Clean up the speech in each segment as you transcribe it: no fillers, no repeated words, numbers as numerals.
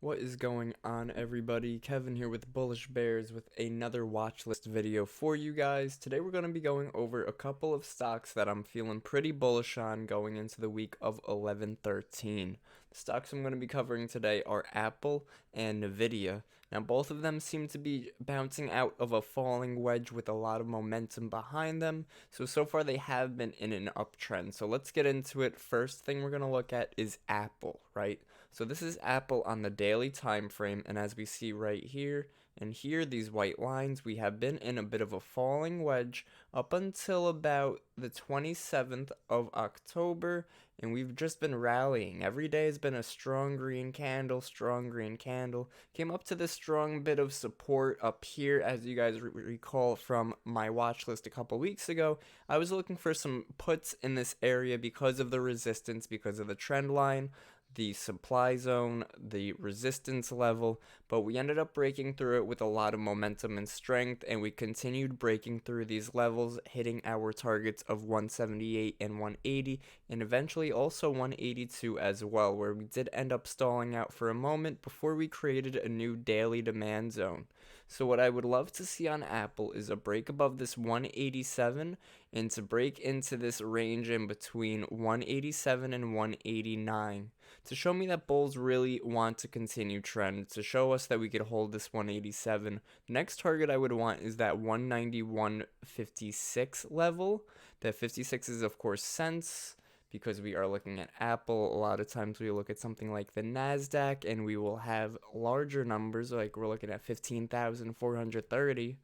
What is going on, everybody? Kevin here with Bullish Bears with another watch list video for you guys. Today we're going to be going over a couple of stocks that I'm feeling pretty bullish on going into the week of 11/13. The stocks I'm going to be covering today are Apple and NVIDIA. Now both of them seem to be bouncing out of a falling wedge with a lot of momentum behind them. So far they have been in an uptrend. So let's get into it. First thing we're going to look at is Apple, right? So this is Apple on the daily time frame, and as we see right here and here, these white lines, we have been in a bit of a falling wedge up until about the 27th of October, and we've just been rallying. Every day has been a strong green candle, Came up to this strong bit of support up here, as you guys recall from my watch list a couple weeks ago. I was looking for some puts in this area because of the resistance, because of the trend line, the supply zone, the resistance level, but we ended up breaking through it with a lot of momentum and strength, and we continued breaking through these levels, hitting our targets of 178 and 180, and eventually also 182 as well, where we did end up stalling out for a moment before we created a new daily demand zone. So what I would love to see on Apple is a break above this 187 and to break into this range in between 187 and 189 to show me that bulls really want to continue trend, to show us that we could hold this 187. The next target I would want is that 191.56 level. That 56 is of course cents, because we are looking at Apple. A lot of times we look at something like the NASDAQ and we will have larger numbers, like we're looking at 15,430.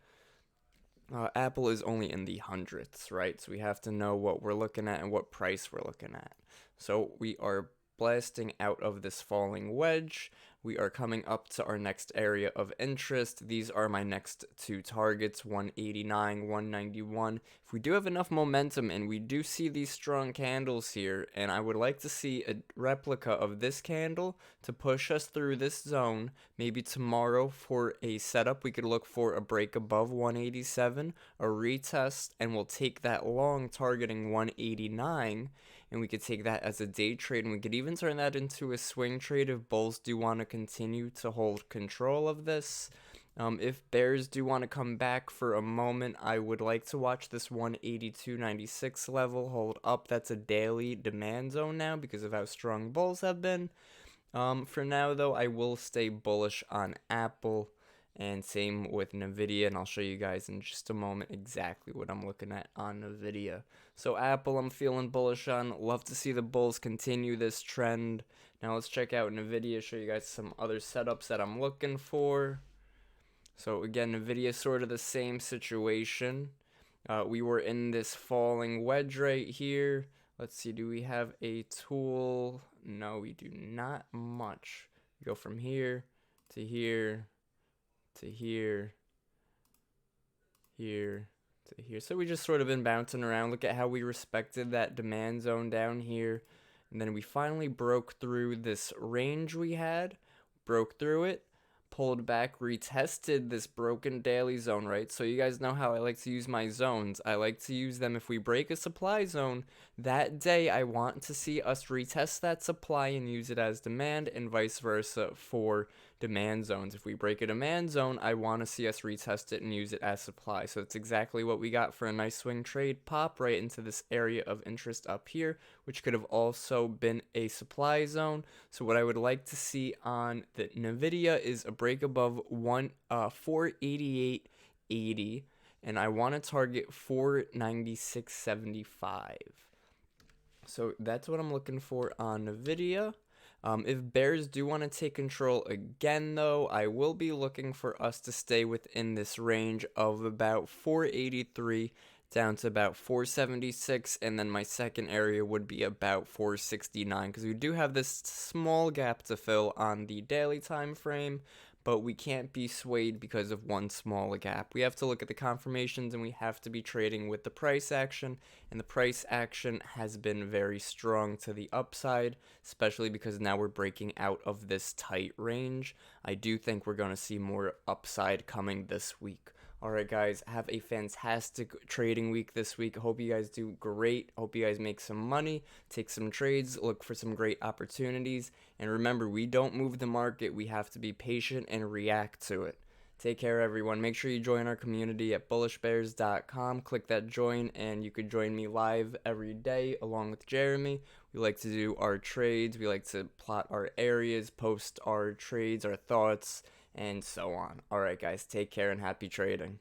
Apple is only in the hundreds, right? So we have to know what we're looking at and what price we're looking at. So we are blasting out of this falling wedge. We are coming up to our next area of interest. These are my next two targets, 189, 191. If we do have enough momentum and we do see these strong candles here, and I would like to see a replica of this candle to push us through this zone, maybe tomorrow for a setup, we could look for a break above 187, a retest, and we'll take that long targeting 189, and we could take that as a day trade, and we could even turn that into a swing trade if bulls do want to continue to hold control of this. If bears do want to come back for a moment, I would like to watch this 182.96 level hold up. That's a daily demand zone now because of how strong bulls have been. For now, though, I will stay bullish on Apple, and same with NVIDIA, and I'll show you guys in just a moment exactly what I'm looking at on NVIDIA. So Apple, I'm feeling bullish on. Love to see the bulls continue this trend. Now let's check out NVIDIA, show you guys some other setups that I'm looking for. So again, NVIDIA is sort of the same situation. We were in this falling wedge right here. Let's see, do we have a tool? No, we do not much. We go from here to here to here, here to here. So we just sort of been bouncing around. Look at how we respected that demand zone down here. And then we finally broke through this range we had, broke through it, pulled back, retested this broken daily zone, right? So you guys know how I like to use my zones. I like to use them if we break a supply zone. That day, I want to see us retest that supply and use it as demand, and vice versa for demand zones. If we break a demand zone, I want to see us retest it and use it as supply. So it's exactly what we got for a nice swing trade pop right into this area of interest up here, which could have also been a supply zone. So what I would like to see on the NVIDIA is a break above 488.80, and I want to target 496.75. So that's what I'm looking for on NVIDIA. If bears do want to take control again, though, I will be looking for us to stay within this range of about 483 down to about 476, and then my second area would be about 469, because we do have this small gap to fill on the daily time frame, but we can't be swayed because of one small gap. We have to look at the confirmations, and we have to be trading with the price action, and the price action has been very strong to the upside, especially because now we're breaking out of this tight range. I do think we're going to see more upside coming this week. All right, guys, have a fantastic trading week this week. Hope you guys do great. Hope you guys make some money, take some trades, look for some great opportunities. And remember, we don't move the market. We have to be patient and react to it. Take care, everyone. Make sure you join our community at bullishbears.com. Click that join, and you could join me live every day along with Jeremy. We like to do our trades. We like to plot our areas, post our trades, our thoughts, and so on. All right, guys, take care and happy trading.